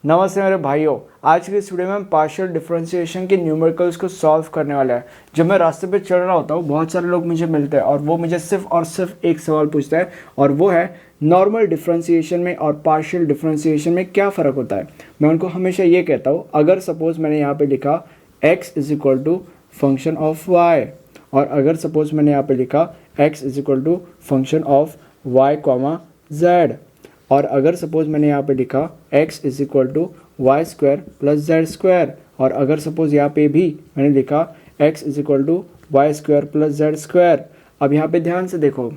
नमस्ते मेरे भाइयों, आज के इस वीडियो में हम पार्शियल डिफरेंशिएशन के न्यूमेरिकल्स को सॉल्व करने वाले हैं। जब मैं रास्ते पे चल रहा होता हूँ बहुत सारे लोग मुझे मिलते हैं और वो मुझे सिर्फ और सिर्फ एक सवाल पूछते हैं और वो है नॉर्मल डिफरेंशिएशन में और पार्शियल डिफरेंशिएशन में क्या फ़र्क होता है। मैं उनको हमेशा ये कहता हूँ, अगर सपोज़ मैंने यहाँ पर लिखा x is equal to function of y और अगर सपोज़ मैंने यहाँ पर लिखा x is equal to function of y comma z और अगर सपोज़ मैंने यहाँ पे लिखा x is equal to Y square plus Z square और अगर सपोज़ यहाँ पे भी मैंने लिखा x is equal to Y square plus Z square. अब यहाँ पे ध्यान से देखो,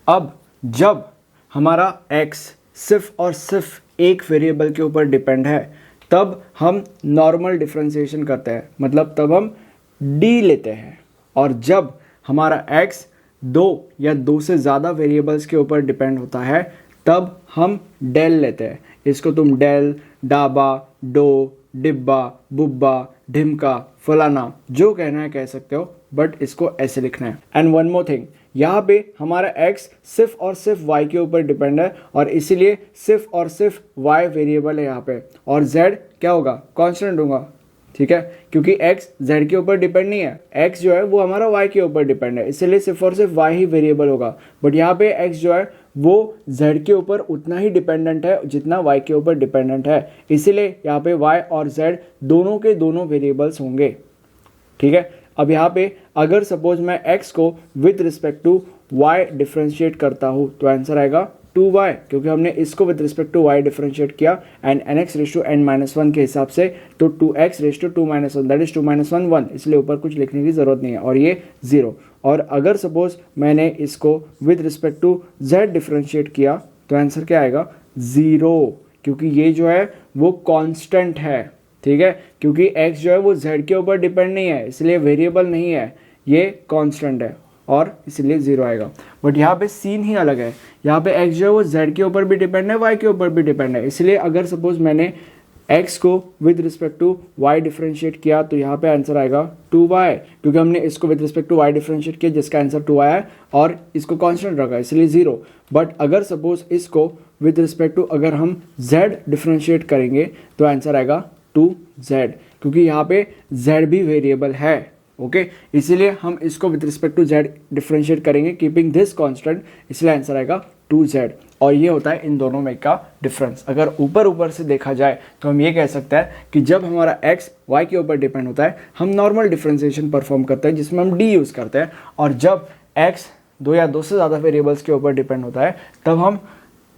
अब जब हमारा x सिर्फ और सिर्फ एक वेरिएबल के ऊपर डिपेंड है तब हम नॉर्मल डिफरेंशिएशन करते हैं, मतलब तब हम d लेते हैं। और जब हमारा x दो या दो से ज़्यादा वेरिएबल्स के ऊपर डिपेंड होता है तब हम डेल लेते हैं। इसको तुम डेल, डाबा, डो, डिब्बा, बुब्बा, ढिमका, फलाना जो कहना है कह सकते हो, बट इसको ऐसे लिखना है। एंड वन मोर थिंग, यहाँ पे हमारा x सिर्फ और सिर्फ y के ऊपर डिपेंड है और इसीलिए सिर्फ और सिर्फ y वेरिएबल है यहाँ पे और z क्या होगा, कांस्टेंट होगा, ठीक है, क्योंकि x z के ऊपर डिपेंड नहीं है। x जो है वो हमारा y के ऊपर डिपेंड है, इसलिए सिर्फ और सिर्फ y ही वेरिएबल होगा। बट यहाँ पे x जो है वो z के ऊपर उतना ही डिपेंडेंट है जितना y के ऊपर डिपेंडेंट है, इसीलिए यहाँ पे y और z दोनों के दोनों वेरिएबल्स होंगे, ठीक है। अब यहाँ पे अगर सपोज मैं x को with respect to y differentiate करता हूँ तो आंसर आएगा 2y, क्योंकि हमने इसको with respect to y differentiate किया and nx raise to n-1 के हिसाब से, तो 2x raise to 2-1 that is 2-1 1, इसलिए ऊपर कुछ लिखने की ज़रूरत नहीं है और ये 0। और अगर सपोज मैंने इसको with respect to z differentiate किया तो आंसर क्या आएगा 0, क्योंकि ये जो है वो कांस्टेंट है, ठीक है, क्योंकि x जो है वो z के ऊपर डिपेंड नहीं है, इसलिए वेरिएबल नहीं है, ये कांस्टेंट है और इसलिए 0 आएगा। बट यहाँ पे सीन ही अलग है, यहाँ पे x जो है वो z के ऊपर भी डिपेंड है, y के ऊपर भी डिपेंड है, इसलिए अगर सपोज मैंने x को with respect to y differentiate किया तो यहाँ पे आंसर आएगा 2y, क्योंकि हमने इसको with respect to y differentiate किया जिसका आंसर 2 आया है और इसको कांस्टेंट रखा इसलिए 0। बट अगर सपोज इसको विद रिस्पेक्ट टू अगर हम z डिफरेंशिएट करेंगे तो आंसर आएगा 2z, क्योंकि यहाँ पे z भी वेरिएबल है, ओके, इसीलिए हम इसको with respect to z differentiate करेंगे कीपिंग दिस कांस्टेंट, इसलिए आंसर आएगा 2z। और ये होता है इन दोनों में का डिफरेंस। अगर ऊपर से देखा जाए तो हम ये कह सकते हैं कि जब हमारा x y के ऊपर डिपेंड होता है हम नॉर्मल डिफरेंशिएशन परफॉर्म करते हैं जिसमें हम d यूज़ करते हैं, और जब x दो या दो से ज़्यादा वेरिएबल्स के ऊपर डिपेंड होता है तब हम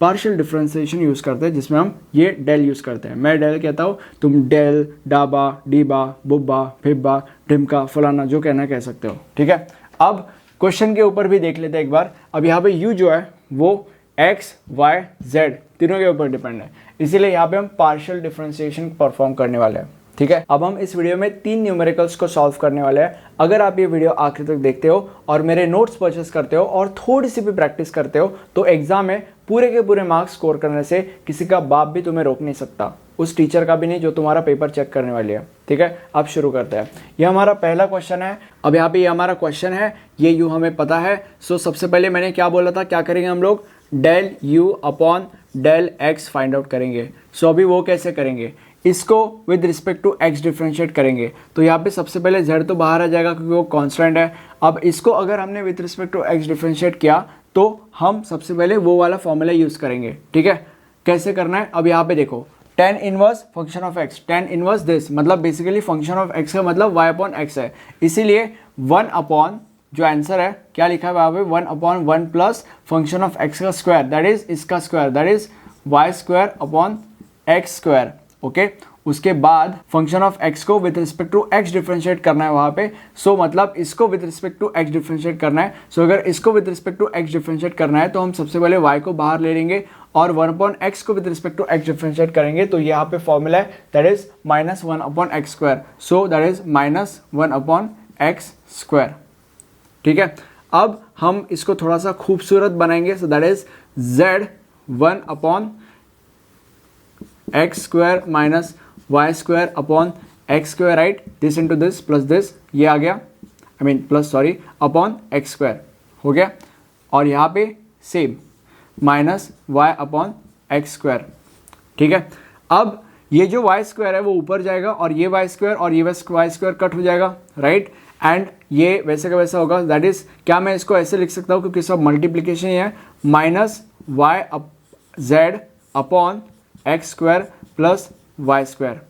पार्शियल डिफरेंशिएशन यूज़ करते हैं जिसमें हम ये डेल यूज़ करते हैं। मैं डेल कहता हूँ, तुम डेल, डाबा, डीबा, बुब्बा, फिब्बा, ढिमका, फलाना जो कहना कह सकते हो, ठीक है। अब क्वेश्चन के ऊपर भी देख लेते हैं एक बार। अब यहाँ पे u जो है वो x, y, z तीनों के ऊपर डिपेंड है, इसीलिए यहाँ पे हम पार्शियल डिफरेंशिएशन परफॉर्म करने वाले हैं, ठीक है। अब हम इस वीडियो में 3 न्यूमेरिकल्स को सॉल्व करने वाले हैं। अगर आप ये वीडियो आखिर तक देखते हो और मेरे नोट्स परचेस करते हो और थोड़ी सी भी प्रैक्टिस करते हो तो एग्जाम में पूरे के पूरे मार्क्स स्कोर करने से किसी का बाप भी तुम्हें रोक नहीं सकता, उस टीचर का भी नहीं जो तुम्हारा पेपर चेक करने वाली है, ठीक है। अब शुरू करते हैं। ये हमारा पहला क्वेश्चन है। अब यहाँ पे ये हमारा क्वेश्चन है, ये यू हमें पता है। सो सबसे पहले मैंने क्या बोला था, क्या करेंगे हम लोग, del U upon del X find out करेंगे। सो अभी वो कैसे करेंगे, इसको with respect to x differentiate करेंगे तो यहाँ पे सबसे पहले z तो बाहर आ जाएगा क्योंकि वो कांस्टेंट है। अब इसको अगर हमने with respect to x differentiate किया तो हम सबसे पहले वो वाला फॉर्मूला यूज़ करेंगे, ठीक है। कैसे करना है, अब यहाँ पे देखो, tan inverse function of x, tan inverse this मतलब बेसिकली फंक्शन ऑफ x का मतलब y अपॉन x है, इसीलिए 1 अपॉन जो आंसर है क्या लिखा है वहाँ पे 1/1 प्लस फंक्शन ऑफ x का स्क्वायर दैट इज इसका square that is y square upon x square, okay. उसके बाद फंक्शन ऑफ x को with respect to x differentiate करना है वहाँ पे, सो मतलब इसको with respect to x differentiate करना है। सो अगर इसको with respect to x differentiate करना है तो हम सबसे पहले y को बाहर ले लेंगे और 1/x को with respect to x differentiate करेंगे तो यहाँ पे फॉर्मूला है that is -1/x square, so that is -1/x square, ठीक है। अब हम इसको थोड़ा सा खूबसूरत बनाएंगे, so that is z 1/x square minus y square upon x square, right, this into this plus this, ये आ गया, I mean plus sorry upon x square हो गया, और यहाँ पे same -y upon x square, ठीक है। अब ये जो वाई स्क्वायर है वो ऊपर जाएगा और ये वाई स्क्वायर और ये वाई स्क्वायर कट हो जाएगा, राइट। एंड ये वैसे का वैसा होगा, दैट इज क्या मैं इसको ऐसे लिख सकता हूँ क्योंकि सब मल्टीप्लीकेशन ही है, minus Y Z upon X square plus Y square,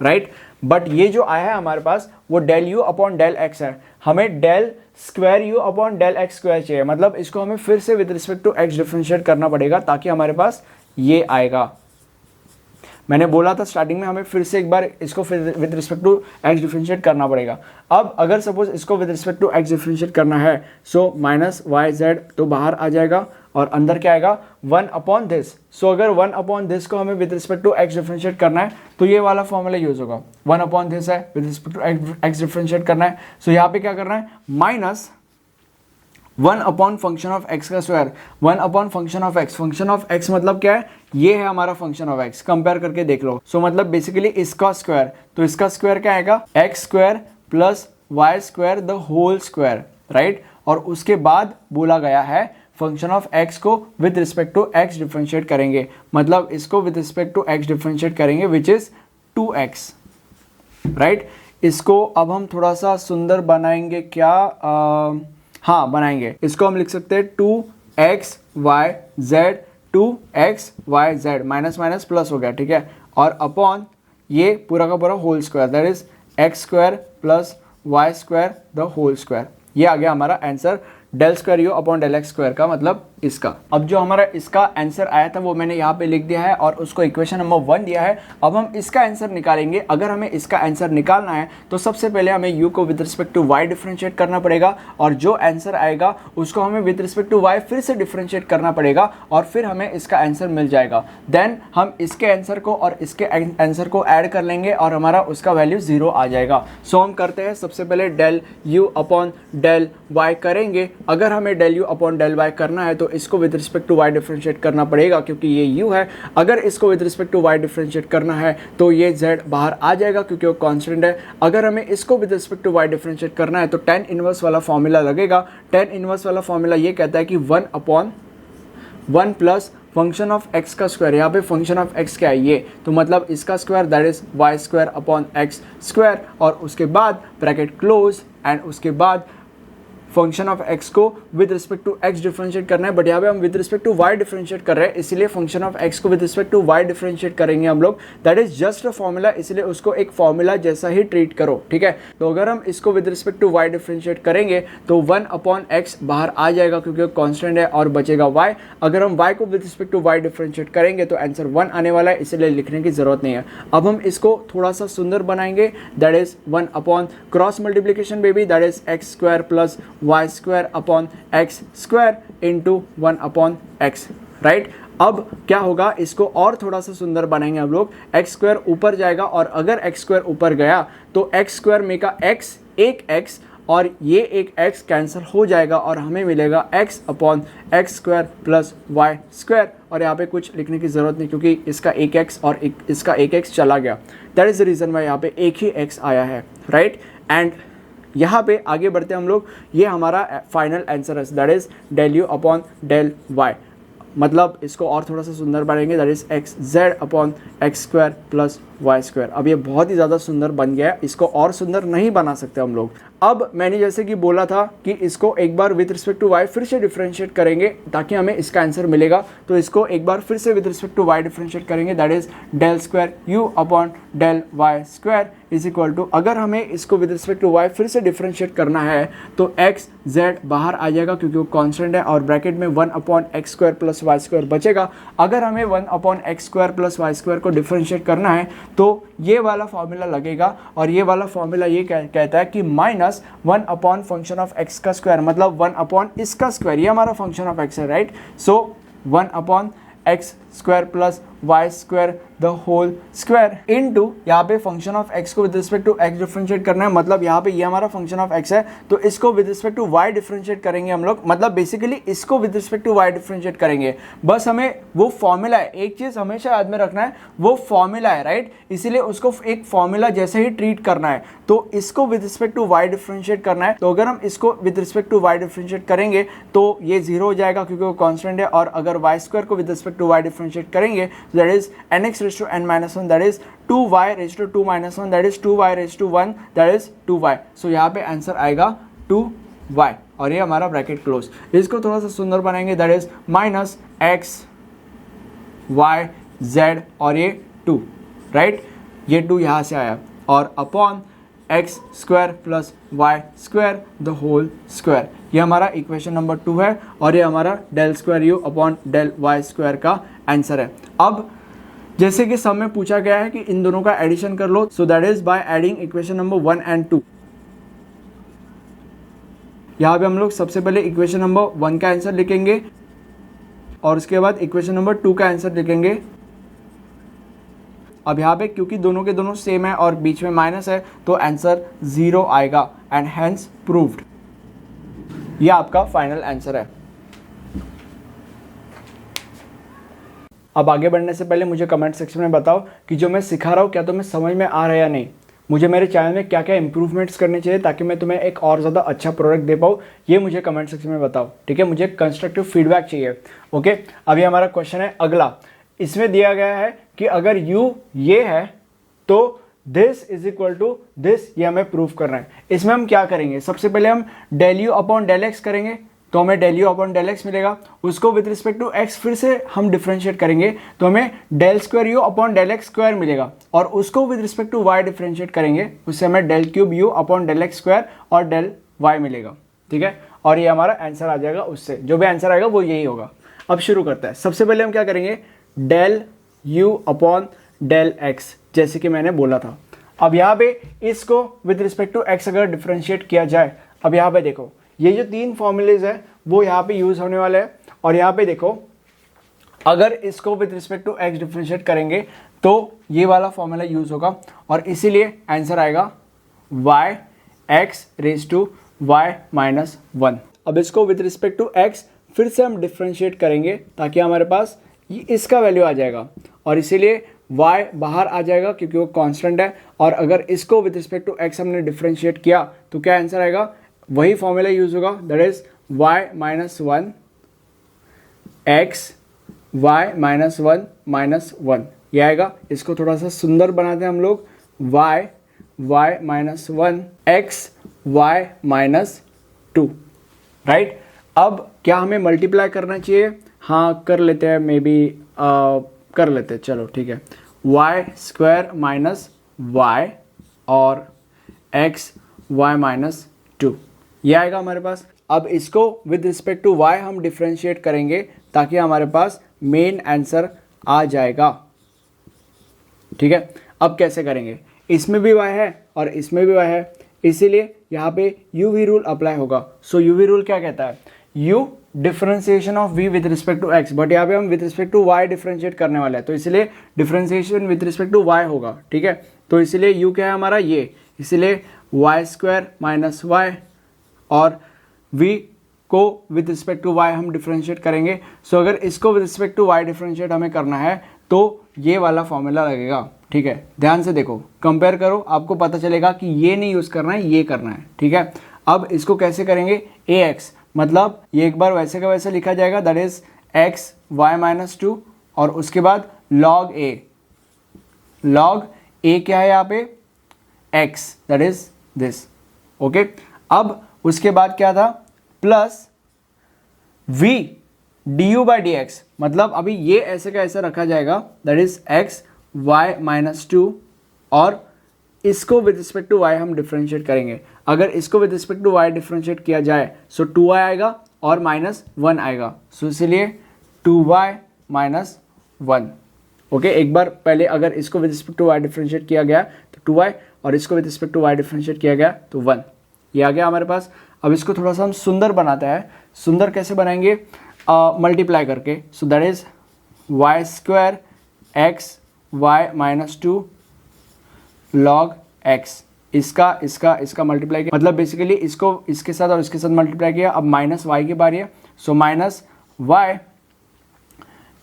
right. But ये जो आया है हमारे पास वो del U upon del X है, हमें del square you upon del X square चाहिए, मतलब इसको हमें फिर से with respect to x differentiate करना पड़ेगा ताकि हमारे पास ये आएगा। मैंने बोला था स्टार्टिंग में हमें फिर से एक बार इसको with respect to x differentiate करना पड़ेगा। अब अगर सपोज इसको with respect to x differentiate करना है, सो माइनस वाई जेड तो बाहर आ जाएगा और अंदर क्या आएगा 1 अपॉन दिस। सो अगर 1 अपॉन दिस को हमें with respect to x differentiate करना है तो ये वाला फॉर्मूला यूज होगा, 1 अपॉन दिस है with respect to x differentiate करना है। सो यहाँ पे क्या करना है, minus 1 upon function of x का square, 1 upon function of x. Function of x मतलब क्या है, ये है हमारा फंक्शन ऑफ एक्स, कंपेयर करके देख लो। सो मतलब बेसिकली इसका स्क्वायर, तो इसका स्क्वायर क्या आएगा, X square plus Y square the whole square, right. और उसके बाद बोला गया है फंक्शन ऑफ एक्स को with respect to x differentiate करेंगे, मतलब इसको with respect to x differentiate करेंगे विच इज 2x, राइट। इसको अब हम थोड़ा सा सुंदर बनाएंगे, क्या हाँ बनाएंगे, इसको हम लिख सकते हैं 2x y z 2x y z, minus minus plus हो गया, ठीक है। और अपॉन ये पूरा का पूरा whole square, that is X square plus Y square the whole square. ये आ गया हमारा answer del square you upon del X square का, मतलब इसका। अब जो हमारा इसका आंसर आया था वो मैंने यहाँ पे लिख दिया है और उसको इक्वेशन नंबर 1 दिया है। अब हम इसका आंसर निकालेंगे। अगर हमें इसका आंसर निकालना है तो सबसे पहले हमें u को with respect to y differentiate करना पड़ेगा और जो आंसर आएगा उसको हमें विद रिस्पेक्ट टू y फिर से डिफरेंशिएट करना पड़ेगा और फिर हमें इसका आंसर मिल जाएगा। देन हम इसके आंसर को और इसके आंसर को ऐड कर लेंगे और हमारा उसका वैल्यू 0 आ जाएगा। सो हम करते हैं सबसे पहले del u upon del y करेंगे। अगर हमें del u upon del y करना है तो इसको with respect to y differentiate करना पड़ेगा क्योंकि ये u है। अगर इसको with respect to y differentiate करना है तो ये z बाहर आ जाएगा क्योंकि वो कांस्टेंट है। अगर हमें इसको with respect to y differentiate करना है तो tan इनवर्स वाला फॉर्मूला लगेगा। tan इनवर्स वाला फॉर्मूला ये कहता है कि 1 upon 1 plus function of x का स्क्वायर, यहाँ पे फंक्शन ऑफ x क्या है ये, तो मतलब इसका square that is y square upon x square और उसके बाद ब्रैकेट क्लोज एंड उसके बाद फंक्शन ऑफ x को with respect to x differentiate करना है। बट यहाँ पे हम with respect to y differentiate कर रहे हैं इसलिए फंक्शन ऑफ x को with respect to y differentiate करेंगे हम लोग। That is just a formula, इसलिए उसको एक फॉर्मूला जैसा ही ट्रीट करो, ठीक है। तो अगर हम इसको with respect to y differentiate करेंगे तो 1 अपॉन x बाहर आ जाएगा क्योंकि वो कॉन्स्टेंट है और बचेगा y। अगर हम y को with respect to y differentiate करेंगे तो आंसर 1 आने वाला है, इसलिए लिखने की जरूरत नहीं है। अब हम इसको थोड़ा सा सुंदर बनाएंगे, that is 1 upon cross multiplication baby, that is X square plus Y square upon X square into 1 upon X, right. अब क्या होगा, इसको और थोड़ा सा सुंदर बनाएंगे हम लोग। एक्स स्क्वायर ऊपर जाएगा और अगर एक्स स्क्वायर ऊपर गया तो एक्स स्क्वायर में का एक्स एक एक्स और ये एक x कैंसिल हो जाएगा और हमें मिलेगा x upon X square plus Y square. और यहाँ पे कुछ लिखने की ज़रूरत नहीं क्योंकि इसका एक x और इसका एक x चला गया। That is the reason why यहाँ पे एक ही x आया है, राइट। एंड यहाँ पे आगे बढ़ते हम लोग, ये हमारा फाइनल आंसर है, that is del U upon del Y. मतलब इसको और थोड़ा सा सुंदर बनाएंगे, that is X Z upon X square plus Y square. अब ये बहुत ही ज़्यादा सुंदर बन गया है, इसको और सुंदर नहीं बना सकते हम लोग। अब मैंने जैसे कि बोला था कि इसको एक बार विद रिस्पेक्ट टू वाई फिर से डिफरेंशिएट करेंगे ताकि हमें इसका आंसर मिलेगा। तो इसको एक बार फिर से with respect to Y differentiate करेंगे, that is del square you upon del Y square is equal to, अगर हमें इसको विद रिस्पेक्ट टू वाई फिर से डिफरेंशिएट करना है तो एक्स जेड बाहर आ जाएगा क्योंकि वो कॉन्स्टेंट है और ब्रैकेट में 1 upon X square plus Y square बचेगा। अगर हमें 1 upon X square plus Y square को डिफरेंशिएट करना है तो ये वाला फॉर्मूला लगेगा और ये वाला फॉर्मूला ये कहता है कि minus 1 upon function of x का स्क्वायर, मतलब 1 अपॉन इसका स्क्वायर, ये हमारा फंक्शन ऑफ एक्स है, right. So 1 upon X square plus Y square the whole square into यहाँ पे फंक्शन ऑफ एक्स को with respect to x differentiate करना है, मतलब यहाँ पे ये हमारा फंक्शन ऑफ एक्स है तो इसको with respect to Y differentiate करेंगे हम लोग, मतलब बेसिकली इसको with respect to Y differentiate करेंगे। बस हमें वो फॉर्मूला है, एक चीज़ हमेशा याद में रखना है, वो फॉर्मूला है, राइट। इसीलिए उसको एक फॉर्मूला जैसे ही ट्रीट करना है। तो इसको with respect to Y differentiate करना है, तो अगर हम इसको with respect to Y differentiate करेंगे तो ये 0 हो जाएगा क्योंकि वो कॉन्स्टेंट है। और अगर वाई स्क्वायर को with respect to Y differentiate differentiate करेंगे that is nx raise to n minus one that is 2y raise to 2 minus one that is 2y raise to 1 that is 2y। So यहाँ पे answer आएगा 2y और ये हमारा bracket close. इसको थोड़ा सा सुंदर बनाएंगे that is minus X Y Z और ये 2 राइट, ये 2 यहाँ से आया और upon X square plus Y square the whole square. ये हमारा इक्वेशन नंबर 2 है और ये हमारा del square you upon del Y square का आंसर है। अब जैसे कि सब में पूछा गया है कि इन दोनों का एडिशन कर लो, so that is by adding equation number 1 and 2। यहाँ पे हम लोग सबसे पहले इक्वेशन नंबर 1 का आंसर लिखेंगे और उसके बाद इक्वेशन नंबर 2 का आंसर लिखेंगे। अब यहाँ पे क्योंकि दोनों के दोनों सेम है और बीच में माइनस है तो आंसर 0 आएगा एंड हेंस प्रूव्ड। ये आपका फाइनल आंसर है। अब आगे बढ़ने से पहले मुझे कमेंट सेक्शन में बताओ कि जो मैं सिखा रहा हूँ क्या तुम्हें समझ में आ रहा है या नहीं। मुझे मेरे चैनल में क्या क्या इंप्रूवमेंट्स करने चाहिए ताकि मैं तुम्हें एक और ज़्यादा अच्छा प्रोडक्ट दे पाऊँ, ये मुझे कमेंट सेक्शन में बताओ। ठीक है, मुझे कंस्ट्रक्टिव फीडबैक चाहिए। ओके, अभी हमारा क्वेश्चन है अगला। इसमें दिया गया है कि अगर u ये है तो this is equal to this, ये हमें प्रूव करना है। इसमें हम क्या करेंगे, सबसे पहले हम del U upon del x करेंगे तो हमें del U upon del X मिलेगा। उसको विद रिस्पेक्ट टू एक्स फिर से हम डिफ्रेंशिएट करेंगे तो हमें del square you upon del X square मिलेगा और उसको with respect to Y differentiate करेंगे, उससे हमें del cube U upon del X square और डेल वाई मिलेगा। ठीक है, और ये हमारा आंसर आ जाएगा। उससे जो भी आंसर आएगा वो यही होगा। अब शुरू करते हैं। सबसे पहले हम क्या करेंगे, del U upon del X, जैसे कि मैंने बोला था। अब यहाँ पे इसको विद रिस्पेक्ट टू एक्स अगर डिफ्रेंशिएट किया जाए, अब यहाँ पे देखो ये जो 3 फॉर्मूलेज है वो यहाँ पे यूज होने वाले हैं और यहाँ पे देखो अगर इसको with respect to X differentiate करेंगे तो ये वाला फॉर्मूला यूज होगा और इसीलिए आंसर आएगा y x raise to y minus 1। अब इसको विद रिस्पेक्ट टू x फिर से हम डिफ्रेंशिएट करेंगे ताकि हमारे पास इसका वैल्यू आ जाएगा और इसीलिए y बाहर आ जाएगा क्योंकि वो कांस्टेंट है। और अगर इसको विद रिस्पेक्ट टू x हमने डिफ्रेंशिएट किया तो क्या आंसर आएगा, वही फॉर्मूला यूज होगा that is y minus 1 x y minus 1 minus 1, ये आएगा। इसको थोड़ा सा सुंदर बनाते हैं हम लोग, y minus 1 x y minus 2 right. अब क्या हमें मल्टीप्लाई करना चाहिए, हाँ कर लेते हैं, मे बी कर लेते हैं, चलो ठीक है। y स्क्वायर माइनस y और x y माइनस 2, ये आएगा हमारे पास। अब इसको विद रिस्पेक्ट टू y हम डिफ्रेंशिएट करेंगे ताकि हमारे पास मेन आंसर आ जाएगा। ठीक है, अब कैसे करेंगे, इसमें भी y है और इसमें भी y है, इसीलिए यहाँ पे u v रूल अप्लाई होगा। सो u v रूल क्या कहता है, u differentiation of v with respect to x, but यहाँ पे हम with respect to y differentiate करने वाले हैं तो इसलिए differentiation with respect to y होगा। ठीक है, तो इसलिए u क्या है हमारा ये, इसलिए y स्क्वायर माइनस y और v को विद रिस्पेक्ट टू y हम डिफरेंशिएट करेंगे। सो अगर इसको with respect to y differentiate हमें करना है तो ये वाला फॉर्मूला लगेगा। ठीक है, ध्यान से देखो, कंपेयर करो, आपको पता चलेगा कि ये नहीं यूज़ करना है, ये करना है। ठीक है, अब इसको कैसे करेंगे, ax मतलब ये एक बार वैसे का वैसे लिखा जाएगा that is x y minus 2 और उसके बाद log a क्या है यहाँ पे, x that is this. Okay, अब उसके बाद क्या था, plus v du by d x, मतलब अभी ये ऐसे का ऐसा रखा जाएगा that is x y minus 2 और इसको विद रिस्पेक्ट टू y हम डिफरेंशिएट करेंगे। अगर इसको with respect to y differentiate किया जाए सो 2y आएगा और माइनस 1 आएगा, सो इसलिए 2y माइनस 1। ओके, एक बार पहले अगर इसको with respect to y differentiate किया गया तो 2y और इसको with respect to y differentiate किया गया तो 1, ये आ गया हमारे पास। अब इसको थोड़ा सा हम सुंदर बनाते हैं। सुंदर कैसे बनाएंगे, मल्टीप्लाई करके, सो that is y square x y minus 2 log x, इसका मल्टीप्लाई किया, मतलब बेसिकली इसको इसके साथ और इसके साथ मल्टीप्लाई किया। अब माइनस y की बारी है, so minus y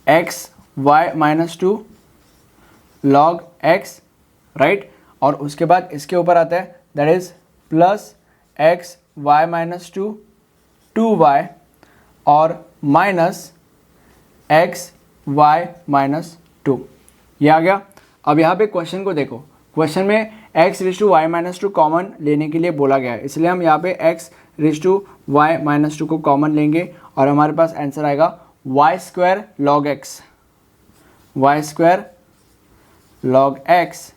x y minus 2 log x right, और उसके बाद इसके ऊपर आता है that is plus x y minus 2 2y और माइनस x y माइनस 2। ये आ गया। अब यहाँ पे क्वेश्चन को देखो, क्वेश्चन में x raise to y minus 2 common लेने के लिए बोला गया है, इसलिए हम यहाँ पे x raise to y minus 2 को कॉमन लेंगे और हमारे पास आंसर आएगा y square log x, y square log x,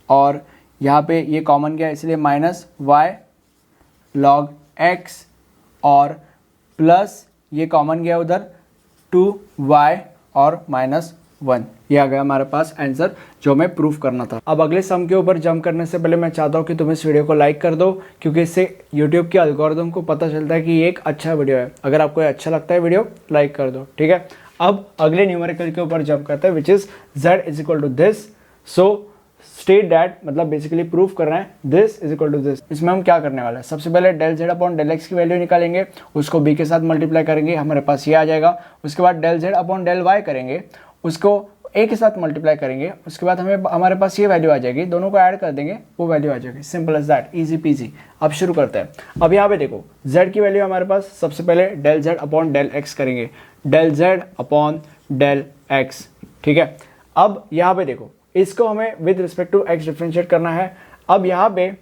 और यहाँ पे ये कॉमन गया इसलिए माइनस वाई लॉग एक्स, और प्लस ये कॉमन गया उधर 2y और माइनस 1। ये आ गया हमारे पास आंसर जो हमें प्रूफ करना था। अब अगले सम के ऊपर जंप करने से पहले मैं चाहता हूँ कि तुम इस वीडियो को लाइक कर दो, क्योंकि इससे यूट्यूब के एल्गोरिथम को पता चलता है कि ये एक अच्छा वीडियो है। अगर आपको अच्छा लगता है वीडियो, लाइक कर दो, ठीक है। अब अगले न्यूमेरिकल के ऊपर जंप करते हैं, which is z is equal to this. So state that, मतलब बेसिकली प्रूफ कर रहे हैं this is equal to this. इसमें हम क्या करने वाले हैं, सबसे पहले del z upon del x की वैल्यू निकालेंगे, उसको b के साथ मल्टीप्लाई करेंगे, हमारे पास ये आ जाएगा। उसके बाद del z upon del y करेंगे, उसको a के साथ मल्टीप्लाई करेंगे, उसके बाद हमारे पास ये वैल्यू आ जाएगी, दोनों को ऐड कर देंगे, वो वैल्यू आ जाएगी। Simple as that, easy peasy. अब शुरू करते हैं। अब यहाँ पे देखो z की वैल्यू हमारे पास, सबसे पहले del z upon del x करेंगे, del z upon del x, ठीक है। अब यहाँ पे देखो, इसको हमें with respect to x differentiate करना है। अब यहाँ पे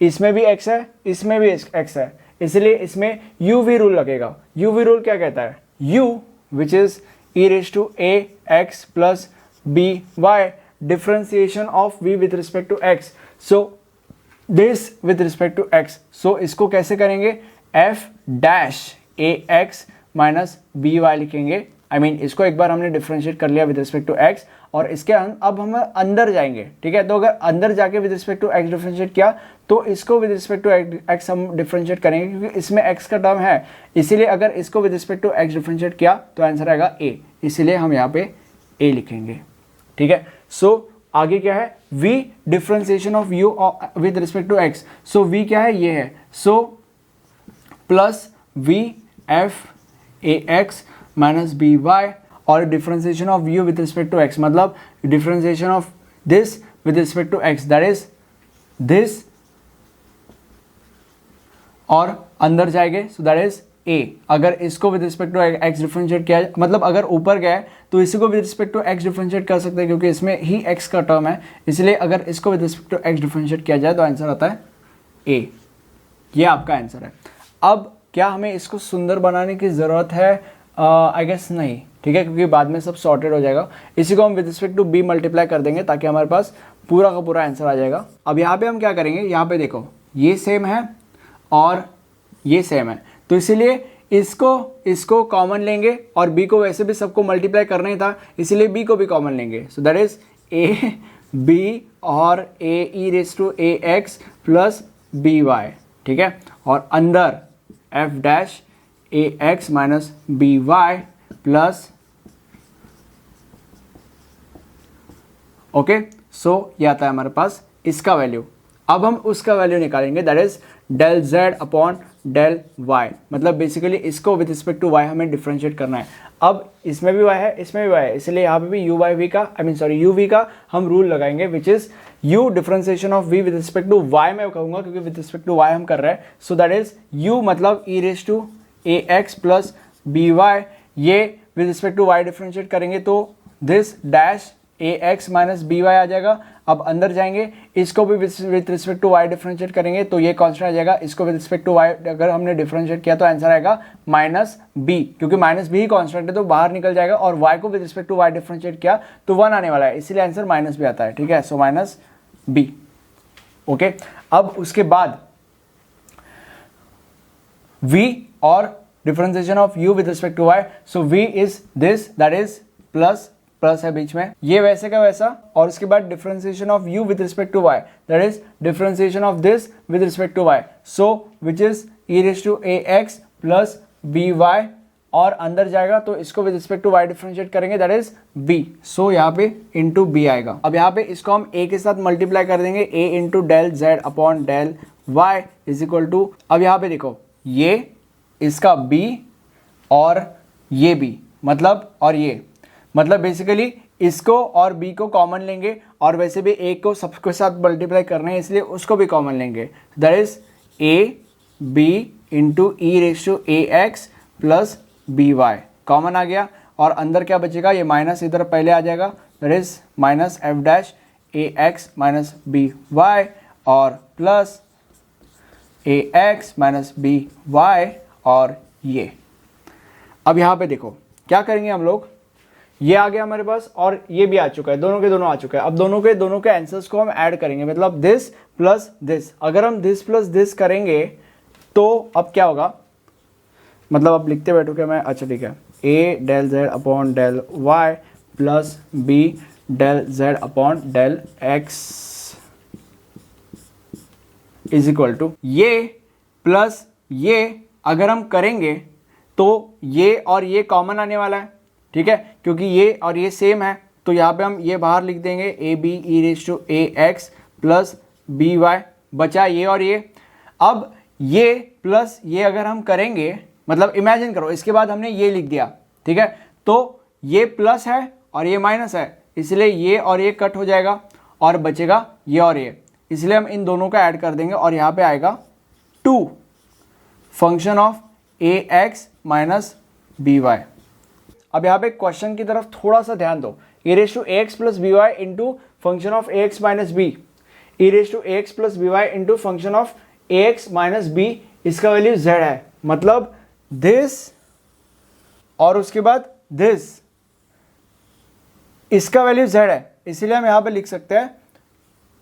इसमें भी x है, इसमें भी x है, इसलिए इसमें uv रूल लगेगा। uv रूल क्या कहता है, u which is e raise to a x plus b y, differentiation of v with respect to x, so this with respect to x। So इसको कैसे करेंगे, f dash a x minus b y लिखेंगे। I mean, इसको एक बार हमने differentiate कर लिया with respect to x, और इसके अब हम अंदर जाएंगे, ठीक है। तो अगर अंदर जाके with respect to x differentiate किया, तो इसको विद रिस्पेक्ट टू x हम डिफरेंशिएट करेंगे, क्योंकि इसमें x का टर्म है, इसीलिए अगर इसको with respect to x differentiate किया तो आंसर आएगा a, इसीलिए हम यहाँ पे a लिखेंगे, ठीक है। सो आगे क्या है, v differentiation of u with respect to x। So v क्या है, ये है, so plus v f a x minus b y, और differentiation of u with respect to x, मतलब differentiation of this with respect to x, that is this, और अंदर जाएंगे, so that is a। अगर इसको with respect to x differentiate किया, मतलब अगर ऊपर गया तो इसी को with respect to x differentiate कर सकते हैं, क्योंकि इसमें ही x का टर्म है, इसलिए अगर इसको with respect to x differentiate किया जाए तो आंसर आता है a। ये आपका आंसर है। अब क्या हमें इसको सुंदर बनाने की ज़रूरत है, आई गेस नहीं, ठीक है, क्योंकि बाद में सब सॉर्टेड हो जाएगा। इसी को हम with respect to b multiply कर देंगे, ताकि हमारे पास पूरा का पूरा आंसर आ जाएगा। अब यहाँ पे हम क्या करेंगे, यहाँ पे देखो ये सेम है और ये सेम है, तो इसीलिए इसको कॉमन लेंगे, और b को वैसे भी सबको मल्टीप्लाई करना ही था, इसीलिए b को भी कॉमन लेंगे। So that is a b और a e raise to a x plus b y, ठीक है, और अंदर f dash a x minus b y plus, okay. So ये आता है हमारे पास इसका वैल्यू। अब हम उसका वैल्यू निकालेंगे, that is del z upon del y, मतलब बेसिकली इसको विद रिस्पेक्ट टू y हमें डिफरेंशिएट करना है। अब इसमें भी y है, इसमें भी y है, इसलिए यहाँ पे भी u का uv का हम रूल लगाएंगे, which is u differentiation of v with respect to y मैं कहूँगा, क्योंकि विद रिस्पेक्ट टू y हम कर रहे हैं। सो दैट इज u मतलब e raise to a x plus b y, ये with respect to y differentiate करेंगे तो this dash a x minus b y आ जाएगा। अब अंदर जाएंगे, इसको भी with respect to y differentiate करेंगे तो ये कांस्टेंट आ जाएगा, इसको विद रिस्पेक्ट टू y अगर हमने डिफरेंशिएट किया तो आंसर आएगा माइनस b, क्योंकि माइनस b ही कांस्टेंट है तो बाहर निकल जाएगा, और y को with respect to y differentiate किया तो 1 आने वाला है, इसीलिए आंसर माइनस b आता है, ठीक है। So minus b, okay. अब उसके बाद v और differentiation of u with respect to y, so v is this, that is plus plus है बीच में, ये वैसे का वैसा, और उसके बाद differentiation of u with respect to y, that is differentiation of this with respect to y, so which is e raise to a x plus b y, और अंदर जाएगा तो इसको with respect to y differentiate करेंगे, that is b। So यहाँ पे into b आएगा। अब यहाँ पे इसको हम a के साथ मल्टीप्लाई कर देंगे, a into del z upon del y is equal to, अब यहाँ पे देखो ये इसका b और ये b, मतलब और ये, मतलब बेसिकली इसको और b को कॉमन लेंगे, और वैसे भी a को सबके साथ मल्टीप्लाई करना है, इसलिए उसको भी कॉमन लेंगे, that is a b into e raise to a x plus b y common आ गया, और अंदर क्या बचेगा, ये माइनस इधर पहले आ जाएगा, that is minus f dash a x minus b y और plus a x minus b y और ये। अब यहाँ पे देखो क्या करेंगे हम लोग, ये आ गया हमारे पास और ये भी आ चुका है, दोनों के दोनों आ चुका है। अब दोनों के आंसर्स को हम ऐड करेंगे, मतलब दिस प्लस दिस। अगर हम दिस प्लस दिस करेंगे तो अब क्या होगा, मतलब अब लिखते बैठो क्या मैं, अच्छा ठीक है, a del z upon del y plus b del z upon del x is equal to ये प्लस ये। अगर हम करेंगे तो ये और ये कॉमन आने वाला है, ठीक है, क्योंकि ये और ये सेम है, तो यहाँ पे हम ये बाहर लिख देंगे a b e raise to a x plus b y, बचा ये और ये। अब ये प्लस ये अगर हम करेंगे, मतलब इमेजिन करो इसके बाद हमने ये लिख दिया, ठीक है, तो ये प्लस है और ये माइनस है, इसलिए ये और ये कट हो जाएगा और बचेगा ये और ये, इसलिए हम इन दोनों का ऐड कर देंगे और यहाँ पे आएगा 2 function of a x minus b y. अब यहाँ पे क्वेश्चन की तरफ थोड़ा सा ध्यान दो, e raise to a x plus b y into function of a x minus b, e raise to a x plus b y into function of a x minus b, इसका value z है, मतलब this और उसके बाद this, इसका value z है, इसीलिए हम यहाँ पे लिख सकते हैं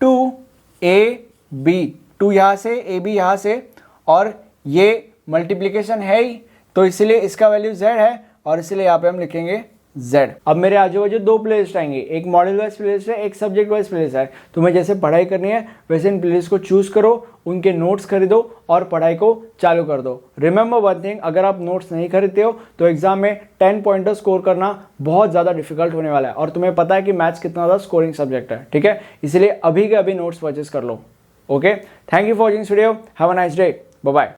2ab, 2 यहाँ से ab यहाँ से, और ये मल्टीप्लीकेशन है ही, तो इसलिए इसका वैल्यू z है और इसलिए यहाँ पे हम लिखेंगे z। अब मेरे आजू बाजू 2 प्लेलिस्ट आएंगे, एक मॉडल वाइज प्लेलिस्ट है, एक सब्जेक्ट वाइज प्लेलिस्ट है। तुम्हें जैसे पढ़ाई करनी है वैसे इन प्लेलिस्ट को चूज करो, उनके नोट्स खरीदो और पढ़ाई को चालू कर दो। रिमेंबर वन थिंग, अगर आप नोट्स नहीं खरीदते हो तो एग्जाम में 10 पॉइंटर स्कोर करना बहुत ज़्यादा डिफिकल्ट होने वाला है, और तुम्हें पता है कि मैथ्स कितना ज़्यादा स्कोरिंग सब्जेक्ट है, ठीक है, इसलिए अभी के अभी नोट्स परचेस कर लो। Okay, thank you for watching this video, have a nice day, bye bye.